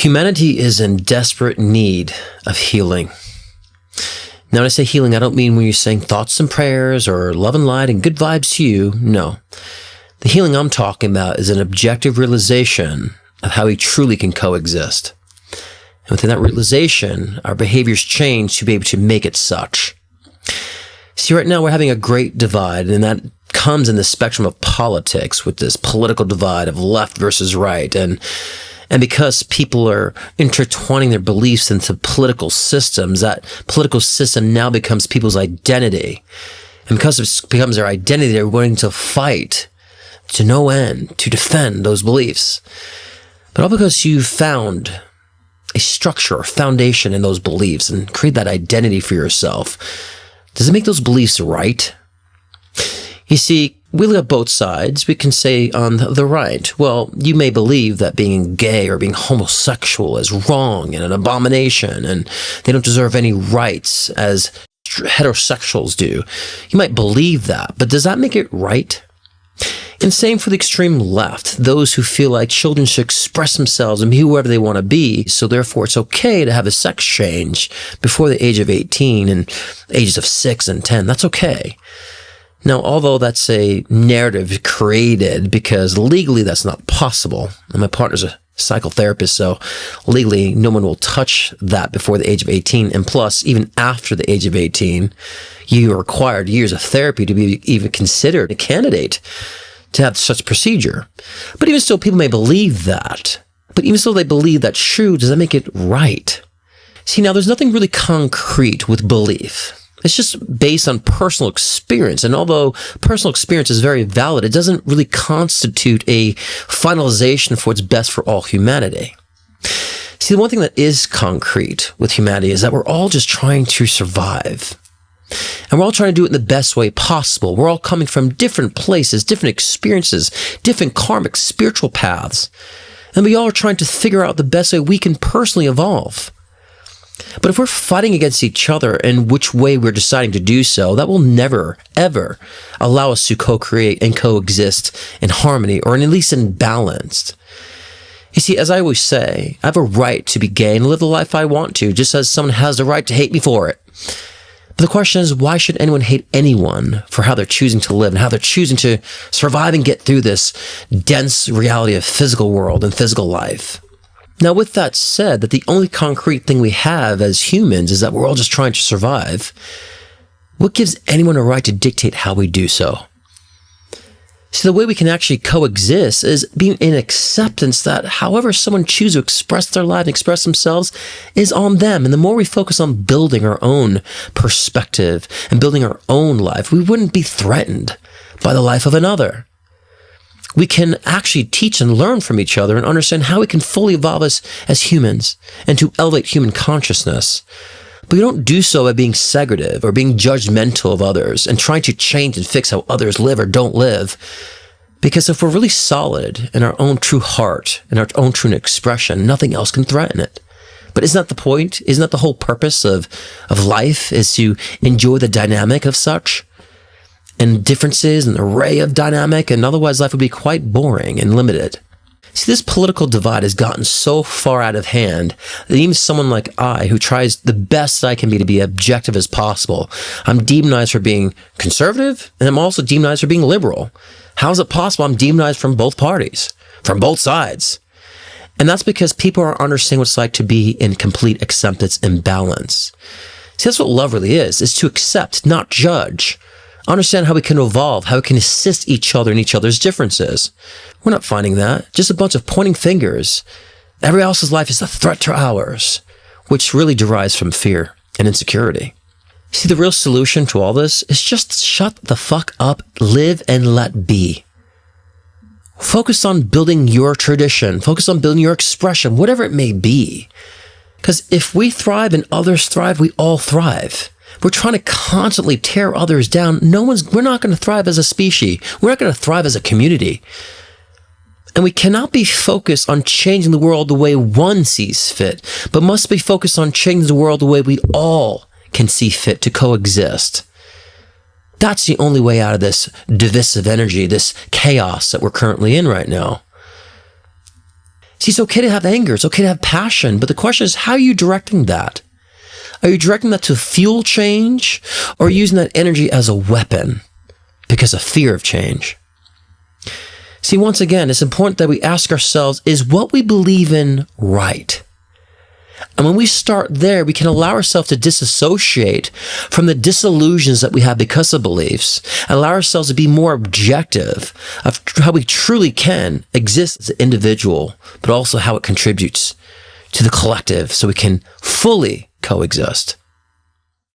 Humanity is in desperate need of healing. Now, when I say healing, I don't mean when you're saying thoughts and prayers or love and light and good vibes to you. No. The healing I'm talking about is an objective realization of how we truly can coexist. And within that realization, our behaviors change to be able to make it such. See, right now we're having a great divide, and that comes in the spectrum of politics with this political divide of left versus right. And because people are intertwining their beliefs into political systems, that political system now becomes people's identity. And because it becomes their identity, they're willing to fight to no end to defend those beliefs. But all because you found a structure or foundation in those beliefs and create that identity for yourself, does it make those beliefs right? You see, we look at both sides. We can say on the right, well, you may believe that being gay or being homosexual is wrong and an abomination, and they don't deserve any rights as heterosexuals do. You might believe that, but does that make it right? And same for the extreme left, those who feel like children should express themselves and be whoever they want to be, so therefore it's okay to have a sex change before the age of 18 and ages of 6 and 10. That's okay. Now, although that's a narrative created because legally that's not possible, and my partner's a psychotherapist, so legally no one will touch that before the age of 18, and plus, even after the age of 18, you are required years of therapy to be even considered a candidate to have such procedure. But even still, people may believe that. But even still they believe that's true, does that make it right? See, now there's nothing really concrete with belief. It's just based on personal experience. And although personal experience is very valid, it doesn't really constitute a finalization for what's best for all humanity. See, the one thing that is concrete with humanity is that we're all just trying to survive. And we're all trying to do it in the best way possible. We're all coming from different places, different experiences, different karmic spiritual paths. And we all are trying to figure out the best way we can personally evolve. But if we're fighting against each other and which way we're deciding to do so, that will never, ever allow us to co-create and coexist in harmony, or at least in balance. You see, as I always say, I have a right to be gay and live the life I want to, just as someone has the right to hate me for it. But the question is, why should anyone hate anyone for how they're choosing to live and how they're choosing to survive and get through this dense reality of physical world and physical life? Now, with that said, that the only concrete thing we have as humans is that we're all just trying to survive, what gives anyone a right to dictate how we do so? See, the way we can actually coexist is being in acceptance that however someone chooses to express their life and express themselves is on them. And the more we focus on building our own perspective and building our own life, we wouldn't be threatened by the life of another. We can actually teach and learn from each other and understand how we can fully evolve as humans and to elevate human consciousness. But we don't do so by being segregative or being judgmental of others and trying to change and fix how others live or don't live. Because if we're really solid in our own true heart and our own true expression, nothing else can threaten it. But isn't that the point? Isn't that the whole purpose of life, is to enjoy the dynamic of such? And differences, an array of dynamic, and otherwise life would be quite boring and limited. See, this political divide has gotten so far out of hand that even someone like I, who tries the best I can be to be objective as possible, I'm demonized for being conservative, and I'm also demonized for being liberal. How is it possible I'm demonized from both parties, from both sides? And that's because people aren't understanding what it's like to be in complete acceptance and balance. See, that's what love really is to accept, not judge. Understand how we can evolve, how we can assist each other in each other's differences. We're not finding that. Just a bunch of pointing fingers. Everybody else's life is a threat to ours, which really derives from fear and insecurity. See, the real solution to all this is just shut the fuck up, live and let be. Focus on building your tradition. Focus on building your expression, whatever it may be. Because if we thrive and others thrive, we all thrive. We're trying to constantly tear others down. We're not going to thrive as a species. We're not going to thrive as a community. And we cannot be focused on changing the world the way one sees fit, but must be focused on changing the world the way we all can see fit to coexist. That's the only way out of this divisive energy, this chaos that we're currently in right now. See, it's okay to have anger. It's okay to have passion. But the question is, how are you directing that? Are you directing that to fuel change, or are you using that energy as a weapon because of fear of change? See, once again, it's important that we ask ourselves, is what we believe in right? And when we start there, we can allow ourselves to disassociate from the disillusions that we have because of beliefs, and allow ourselves to be more objective of how we truly can exist as an individual, but also how it contributes to the collective so we can fully coexist.